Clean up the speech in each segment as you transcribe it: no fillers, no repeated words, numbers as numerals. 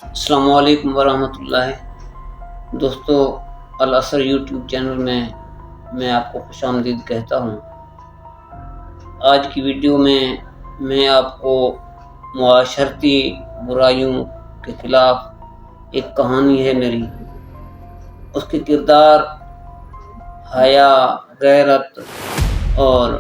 السلام علیکم ورحمۃ اللہ دوستو، الاثر یوٹیوب چینل میں آپ کو خوش آمدید کہتا ہوں۔ آج کی ویڈیو میں آپ کو معاشرتی برائیوں کے خلاف ایک کہانی ہے میری۔ اس کے کردار حیا، غیرت اور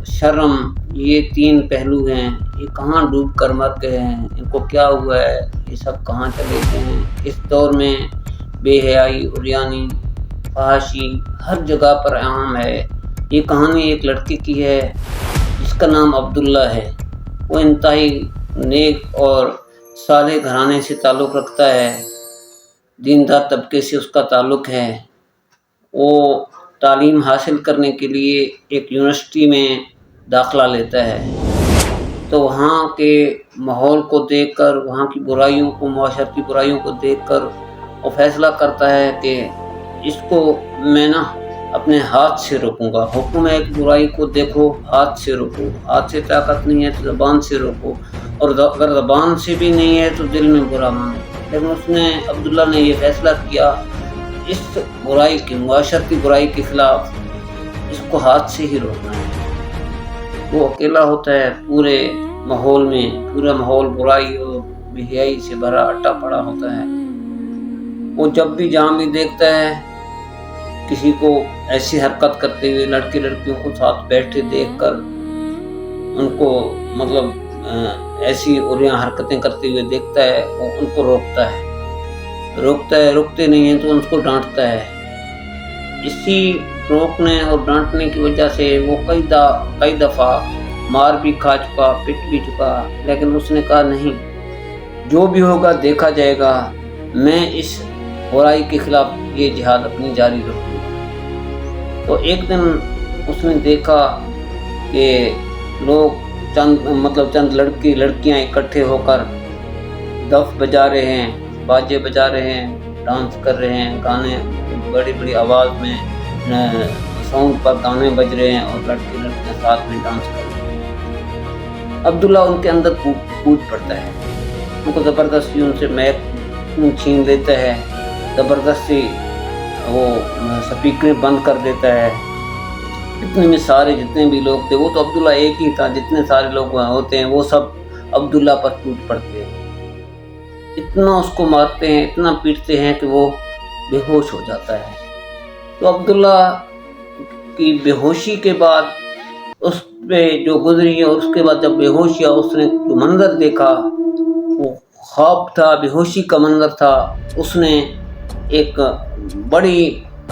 شرم، یہ تین پہلو ہیں۔ یہ کہاں ڈوب کر مر گئے ہیں، ان کو کیا ہوا ہے، یہ سب کہاں چلے گئے ہیں۔ اس دور میں بے حیائی، عریانی، فحاشی ہر جگہ پر عام ہے۔ یہ کہانی ایک لڑکے کی ہے جس کا نام عبداللہ ہے۔ وہ انتہائی نیک اور صالح گھرانے سے تعلق رکھتا ہے، دیندار طبقے سے اس کا تعلق ہے۔ وہ تعلیم حاصل کرنے کے لیے ایک یونیورسٹی میں داخلہ لیتا ہے، تو وہاں کے ماحول کو دیکھ کر، وہاں کی برائیوں کو، معاشرتی برائیوں کو دیکھ کر وہ فیصلہ کرتا ہے کہ اس کو میں اپنے ہاتھ سے روکوں گا۔ حکم ہے کہ برائی کو دیکھو، ہاتھ سے روکو۔ ہاتھ سے طاقت نہیں ہے تو زبان سے روکو، اور اگر زبان سے بھی نہیں ہے تو دل میں برا مانو۔ لیکن عبداللہ نے یہ فیصلہ کیا، اس برائی کی، معاشرتی برائی کے خلاف اس کو ہاتھ سے ہی روکنا ہے۔ وہ اکیلا ہوتا ہے، پورے ماحول میں پورا ماحول برائی اور بے حیائی سے بھرا اٹا پڑا ہوتا ہے۔ وہ جب بھی جہاں بھی دیکھتا ہے کسی کو ایسی حرکت کرتے ہوئے، لڑکے لڑکیوں کو ساتھ بیٹھے دیکھ کر ان کو ایسی عریاں حرکتیں کرتے ہوئے دیکھتا ہے، وہ ان کو روکتا ہے۔ روکتے نہیں ہیں تو ان کو ڈانٹتا ہے۔ اسی روکنے اور ڈانٹنے کی وجہ سے وہ کئی دفعہ مار بھی کھا چکا، پٹ بھی چکا، لیکن اس نے کہا نہیں، جو بھی ہوگا دیکھا جائے گا، میں اس برائی کے خلاف یہ جہاد اپنی جاری رکھوں گا۔ تو ایک دن اس نے دیکھا کہ لوگ چند لڑکی لڑکیاں اکٹھے ہو کر دف بجا رہے ہیں، باجے بجا رہے ہیں، ڈانس کر رہے ہیں، گانے بڑی بڑی آواز میں ساؤنڈ پر گانے بج رہے ہیں، اور لڑکے لڑکیاں ساتھ میں ڈانس کر رہے ہیں۔ عبداللہ ان کے اندر کود پڑتا ہے، ان کو زبردستی ان سے میک چھین لیتا ہے، زبردستی وہ سپیکریں بند کر دیتا ہے۔ اتنے میں سارے جتنے بھی لوگ تھے، وہ تو عبداللہ ایک ہی تھا، جتنے سارے لوگ وہاں ہوتے ہیں وہ سب عبداللہ پر ٹوٹ پڑتے ہیں، اتنا اس کو مارتے ہیں، اتنا پیٹتے ہیں کہ وہ بے ہوش ہو جاتا ہے۔ تو عبداللہ کی بے ہوشی کے بعد اس پہ جو گزری، اور اس کے بعد جب بے ہوش ہوا، اس نے جو منظر دیکھا وہ خواب تھا، بے ہوشی کا منظر تھا۔ اس نے ایک بڑی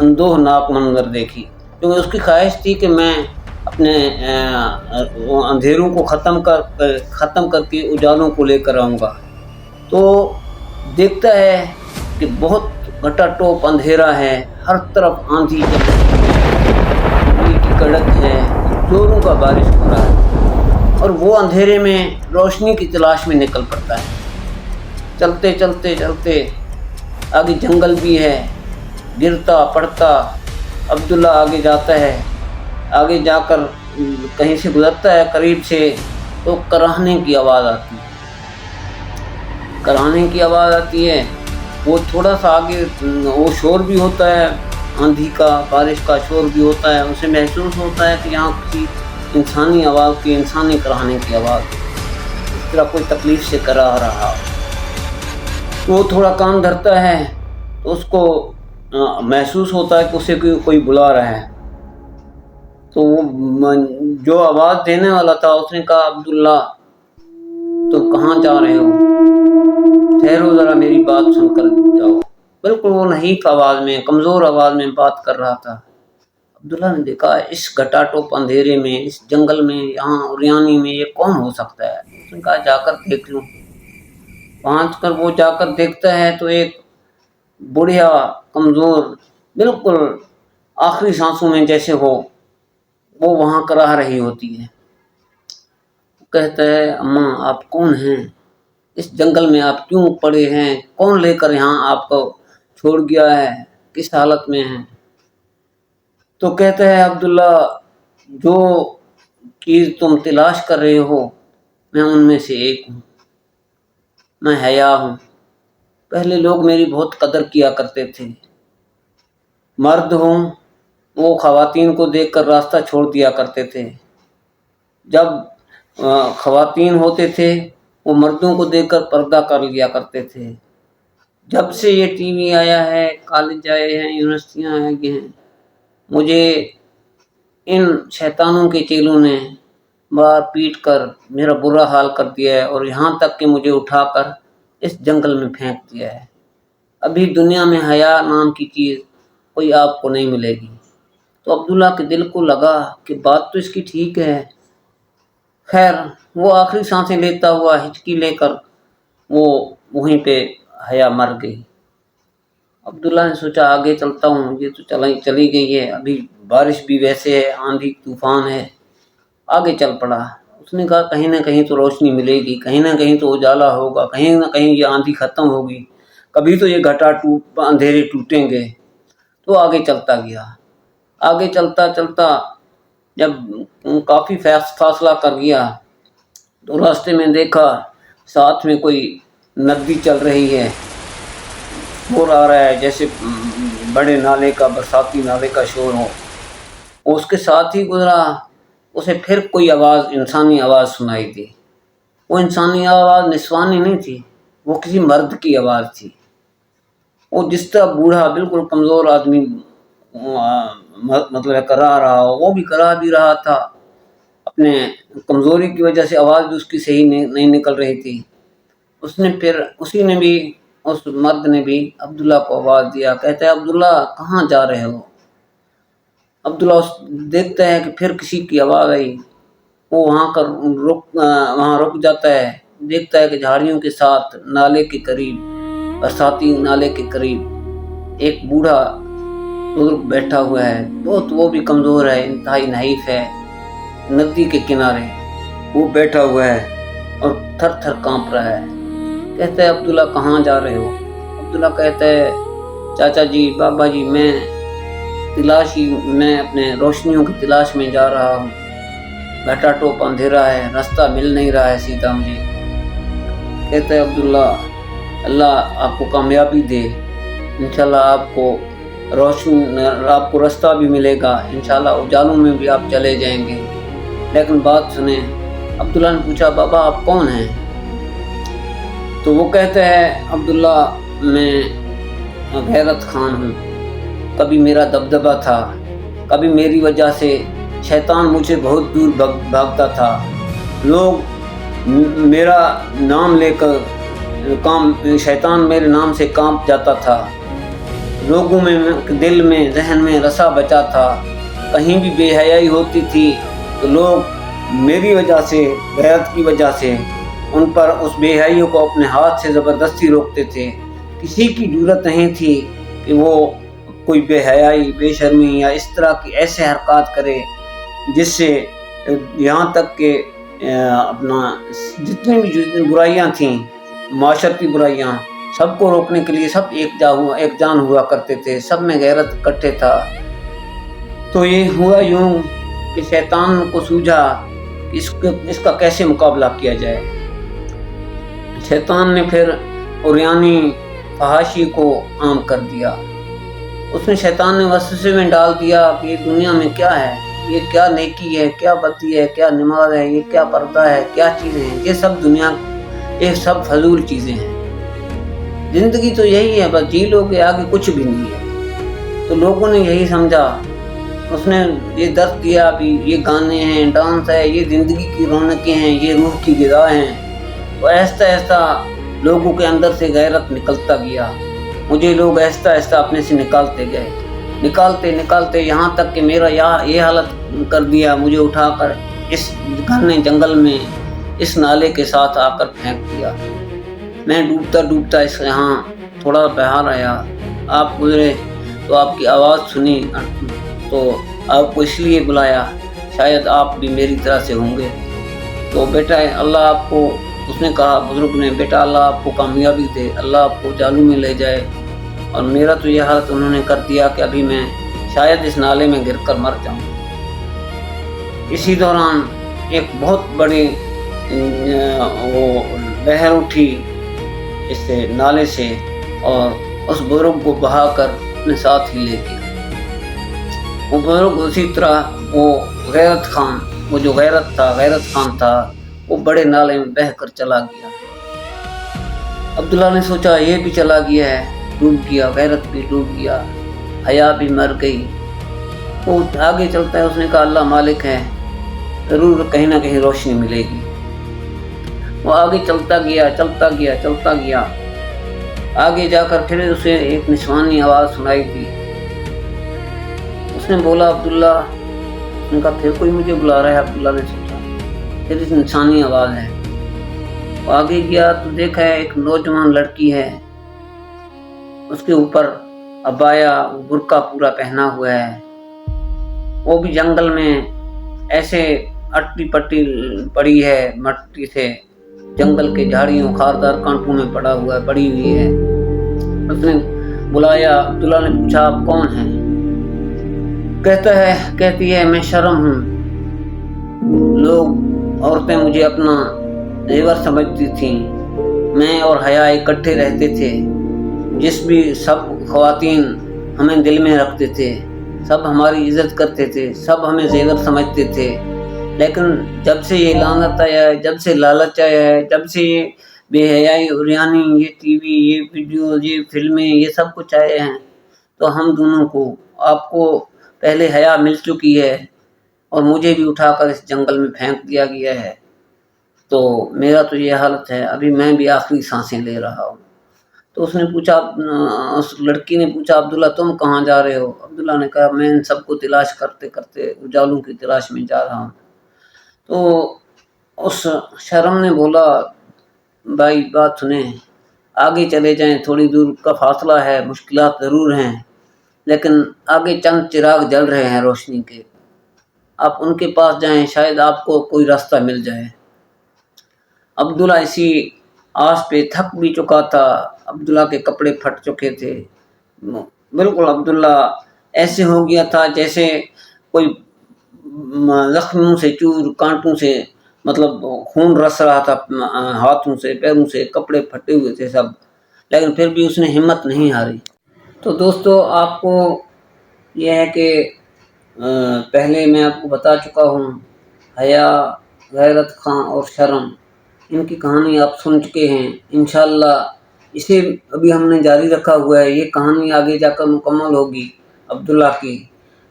اندوہناک منظر دیکھی، کیونکہ اس کی خواہش تھی کہ میں اپنے اندھیروں کو ختم کر کے اجالوں کو لے کر آؤں گا۔ تو دیکھتا ہے کہ بہت گھٹا ٹوپ اندھیرا ہے، ہر طرف آندھی کی کڑک ہے، زوروں کا بارش ہو رہا ہے، اور وہ اندھیرے میں روشنی کی تلاش میں نکل پڑتا ہے۔ چلتے چلتے چلتے آگے جنگل بھی ہے، گرتا پڑتا عبداللہ آگے جاتا ہے۔ آگے جا کر کہیں سے گزرتا ہے قریب سے، تو کراہنے کی آواز آتی ہے۔ وہ تھوڑا سا آگے، وہ شور بھی ہوتا ہے، آندھی کا، بارش کا شور بھی ہوتا ہے۔ اسے محسوس ہوتا ہے کہ یہاں کسی انسانی آواز کی، انسانی کراہنے کی آواز، اس طرح کوئی تکلیف سے کرا رہا۔ وہ تھوڑا کان دھرتا ہے تو اس کو محسوس ہوتا ہے کہ اسے کوئی بلا رہا ہے۔ تو وہ جو آواز دینے والا تھا، اس نے کہا، عبداللہ تم کہاں جا رہے ہو؟ ٹھہرو ذرا، میری بات سن کر جاؤ۔ بالکل وہ نحیف آواز میں، کمزور آواز میں بات کر رہا تھا۔ عبداللہ نے دیکھا اس گھٹا ٹوپ اندھیرے میں، اس جنگل میں، یہاں عریانی میں یہ کون ہو سکتا ہے؟ اس نے کہا جا کر دیکھ لوں۔ پہنچ کر وہ جا کر دیکھتا ہے تو ایک بڑھیا، کمزور، بالکل آخری سانسوں میں جیسے ہو، وہ وہاں کراہ رہی ہوتی ہے۔ کہتا ہے، اماں آپ کون ہیں؟ اس جنگل میں آپ کیوں پڑے ہیں؟ کون لے کر یہاں آپ کو چھوڑ گیا ہے؟ کس حالت میں ہیں؟ تو کہتا ہے عبداللہ، جو چیز تم تلاش کر رہے ہو میں ان میں سے ایک ہوں۔ میں حیا ہوں۔ پہلے لوگ میری بہت قدر کیا کرتے تھے۔ مرد ہوں وہ خواتین کو دیکھ کر راستہ چھوڑ دیا کرتے تھے۔ جب خواتین ہوتے تھے وہ مردوں کو دیکھ کر پردہ کر لیا کرتے تھے۔ جب سے یہ ٹی وی آیا ہے، کالج آئے ہیں، یونیورسٹیاں آئی ہیں، مجھے ان شیطانوں کے چیلوں نے مار پیٹ کر میرا برا حال کر دیا ہے، اور یہاں تک کہ مجھے اٹھا کر اس جنگل میں پھینک دیا ہے۔ ابھی دنیا میں حیا نام کی چیز کوئی آپ کو نہیں ملے گی۔ تو عبداللہ کے دل کو لگا کہ بات تو اس کی ٹھیک ہے۔ خیر وہ آخری سانسیں لیتا ہوا ہچکی لے کر وہ وہیں پہ حیا مر گئی۔ عبداللہ نے سوچا آگے چلتا ہوں، یہ تو چلی گئی ہے، ابھی بارش بھی ویسے ہے، آندھی طوفان ہے۔ آگے چل پڑا۔ اس نے کہا کہیں نہ کہیں تو روشنی ملے گی، کہیں نہ کہیں تو اجالا ہوگا، کہیں نہ کہیں یہ آندھی ختم ہوگی، کبھی تو یہ گھٹا اندھیرے ٹوٹیں گے۔ تو آگے چلتا گیا۔ آگے چلتا چلتا جب کافی فاصلہ کر گیا تو راستے میں دیکھا ساتھ میں کوئی ندی چل رہی ہے، شور آ رہا ہے جیسے بڑے نالے کا، برساتی نالے کا شور ہو۔ اس کے ساتھ ہی گزرا، اسے پھر کوئی آواز، انسانی آواز سنائی دی۔ وہ انسانی آواز نسوانی نہیں تھی، وہ کسی مرد کی آواز تھی۔ وہ جس طرح بوڑھا بالکل کمزور آدمی مطلب کرا رہا ہو، وہ بھی کرا بھی رہا تھا۔ اپنے کمزوری کی وجہ سے آواز بھی اس کی صحیح نہیں نکل رہی تھی۔ اس مرد نے بھی عبداللہ کو آواز دیا، کہتا ہے عبداللہ کہاں جا رہے ہو؟ عبداللہ دیکھتا ہے کہ پھر کسی کی آواز آئی، وہ وہاں رک جاتا ہے، دیکھتا ہے کہ جھاڑیوں کے ساتھ نالے کے قریب، برساتی نالے کے قریب ایک بوڑھا بزرگ بیٹھا ہوا ہے، بہت وہ بھی کمزور ہے، انتہائی نحیف ہے۔ ندی کے کنارے وہ بیٹھا ہوا ہے اور تھر تھر کانپ رہا ہے۔ کہتا ہے عبداللہ کہاں جا رہے ہو؟ عبداللہ کہتا ہے چاچا جی، بابا جی، میں اپنے روشنیوں کی تلاش میں جا رہا ہوں۔ گھٹا ٹوپ اندھیرا ہے، راستہ مل نہیں رہا ہے سیدھا مجھے۔ کہتا ہے عبداللہ اللہ آپ کو کامیابی دے، انشاءاللہ آپ کو راستہ بھی ملے گا، انشاءاللہ اجالوں میں بھی آپ چلے جائیں گے۔ لیکن بات سنیں۔ عبداللہ نے پوچھا بابا آپ کون ہیں؟ تو وہ کہتا ہے عبداللہ میں غیرت خان ہوں، کبھی میرا دبدبہ تھا، کبھی میری وجہ سے شیطان مجھے بہت دور بھاگتا تھا، لوگ میرا نام لے کر شیطان میرے نام سے کانپ جاتا تھا، لوگوں میں دل میں ذہن میں رسا بچا تھا، کہیں بھی بے حیائی ہوتی تھی تو لوگ میری وجہ سے، غیرت کی وجہ سے ان پر اس بے حیائی کو اپنے ہاتھ سے زبردستی روکتے تھے۔ کسی کی جرأت نہیں تھی کہ وہ کوئی بے حیائی، بے شرمی یا اس طرح کی ایسے حرکات کرے جس سے یہاں تک کہ اپنا جتنی بھی برائیاں تھیں، معاشرتی برائیاں، سب کو روکنے کے لیے سب ایک جان ہوا کرتے تھے، سب میں غیرت اکٹھے تھا۔ تو یہ ہوا یوں کہ شیطان کو سوجھا کہ اس کا کیسے مقابلہ کیا جائے۔ شیطان نے پھر عریانی فحاشی کو عام کر دیا۔ اس نے شیطان نے وسوسے میں ڈال دیا کہ یہ دنیا میں کیا ہے، یہ کیا نیکی ہے، کیا بدی ہے، کیا نماز ہے، یہ کیا پردہ ہے، کیا چیزیں ہیں، یہ سب فضول چیزیں ہیں، زندگی تو یہی ہے، بس جی لو کے آگے کچھ بھی نہیں ہے۔ تو لوگوں نے یہی سمجھا۔ اس نے یہ درد دیا بھی یہ گانے ہیں، ڈانس ہے، یہ زندگی کی رونقیں ہیں، یہ روح کی غذا ہیں۔ تو آہستہ آہستہ لوگوں کے اندر سے غیرت نکلتا گیا، مجھے لوگ آہستہ آہستہ اپنے سے نکالتے گئے، نکالتے یہاں تک کہ میرا یہ حالت کر دیا، مجھے اٹھا کر اس گھنے جنگل میں اس نالے کے ساتھ آ کر پھینک دیا۔ میں ڈوبتا یہاں تھوڑا باہر آیا، آپ گزرے تو آپ کی آواز سنی تو آپ کو اس لیے بلایا، شاید آپ بھی میری طرح سے ہوں گے۔ تو بیٹا اللہ آپ کو، اس نے کہا بزرگ نے، بیٹا اللہ آپ کو کامیابی دے، اللہ آپ کو جالوں میں لے جائے۔ اور میرا تو یہ حالت انہوں نے کر دیا کہ ابھی میں شاید اس نالے میں گر کر مر جاؤں۔ اسی دوران ایک بہت بڑی وہ لہر اٹھی اس سے نالے سے اور اس بزرگ کو بہا کر اپنے ساتھ ہی لے گیا۔ وہ بزرگ اسی طرح وہ غیرت خان، وہ جو غیرت خان تھا، وہ بڑے نالے میں بہہ کر چلا گیا۔ عبداللہ نے سوچا یہ بھی چلا گیا ہے، ڈوب گیا، غیرت بھی ڈوب گیا، حیا بھی مر گئی۔ وہ آگے چلتا ہے، اس نے کہا اللہ مالک ہے، ضرور کہیں نہ کہیں روشنی ملے گی۔ وہ آگے چلتا گیا، آگے جا کر پھر اسے ایک نسوانی آواز سنائی دی۔ اس نے بولا عبداللہ، ان کا پھر کوئی مجھے بلا رہا ہے۔ عبداللہ نے سوچا پھر اس انسانی آواز ہے۔ وہ آگے گیا تو دیکھا ہے ایک نوجوان لڑکی ہے، اس کے اوپر عبایا برقع پورا پہنا ہوا ہے۔ وہ بھی جنگل میں ایسے اٹی پٹی پڑی ہے، مٹی سے جنگل کے جھاڑیوں خاردار کانٹوں میں پڑا ہوا ہے، پڑی ہوئی ہے۔ اس نے بلایا، عبداللہ نے پوچھا آپ کون ہیں؟ کہتی ہے میں شرم ہوں، لوگ عورتیں مجھے اپنا زیور سمجھتی تھیں، میں اور حیا اکٹھے رہتے تھے، جس بھی سب خواتین ہمیں دل میں رکھتے تھے، سب ہماری عزت کرتے تھے، سب ہمیں زیور سمجھتے تھے، لیکن جب سے یہ لعنت آیا ہے، جب سے لالچ آیا ہے، جب سے یہ بے حیائی عریانی، یہ ٹی وی، یہ ویڈیو، یہ فلمیں، یہ سب کچھ آئے ہیں، تو ہم دونوں کو، آپ کو پہلے حیا مل چکی ہے اور مجھے بھی اٹھا کر اس جنگل میں پھینک دیا گیا ہے، تو میرا تو یہ حالت ہے، ابھی میں بھی آخری سانسیں لے رہا ہوں۔ تو اس نے پوچھا، اس لڑکی نے پوچھا عبداللہ تم کہاں جا رہے ہو؟ عبداللہ نے کہا میں ان سب کو تلاش کرتے کرتے اجالوں کی تلاش میں جا رہا ہوں۔ تو اس شرم نے بولا بھائی بات سنیں، آگے چلے جائیں، تھوڑی دور کا فاصلہ ہے، مشکلات ضرور ہیں، لیکن آگے چند چراغ جل رہے ہیں روشنی کے، آپ ان کے پاس جائیں، شاید آپ کو کوئی راستہ مل جائے۔ عبداللہ اسی آس پہ تھک بھی چکا تھا، عبداللہ کے کپڑے پھٹ چکے تھے، بالکل عبداللہ ایسے ہو گیا تھا جیسے کوئی زخموں سے چور، کانٹوں سے مطلب خون رس رہا تھا، ہاتھوں سے پیروں سے، کپڑے پھٹے ہوئے تھے سب، لیکن پھر بھی اس نے ہمت نہیں ہاری۔ تو دوستو آپ کو یہ ہے کہ پہلے میں آپ کو بتا چکا ہوں، حیا، غیرت خان اور شرم، ان کی کہانی آپ سن چکے ہیں۔ انشاءاللہ اسے ابھی ہم نے جاری رکھا ہوا ہے، یہ کہانی آگے جا کر مکمل ہوگی عبداللہ کی۔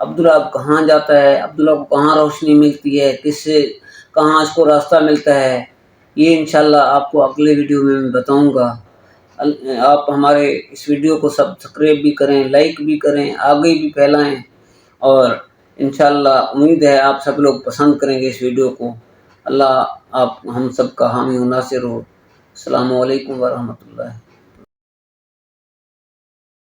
عبداللہ اب کہاں جاتا ہے، عبداللہ کو کہاں روشنی ملتی ہے، کس سے کہاں اس کو راستہ ملتا ہے، یہ انشاءاللہ آپ کو اگلے ویڈیو میں بتاؤں گا۔ آپ ہمارے اس ویڈیو کو سبسکرائب بھی کریں، لائک بھی کریں، آگے بھی پھیلائیں، اور انشاءاللہ امید ہے آپ سب لوگ پسند کریں گے اس ویڈیو کو۔ اللہ آپ ہم سب کا حامی و ناصر ہو۔ السلام علیکم ورحمۃ اللہ۔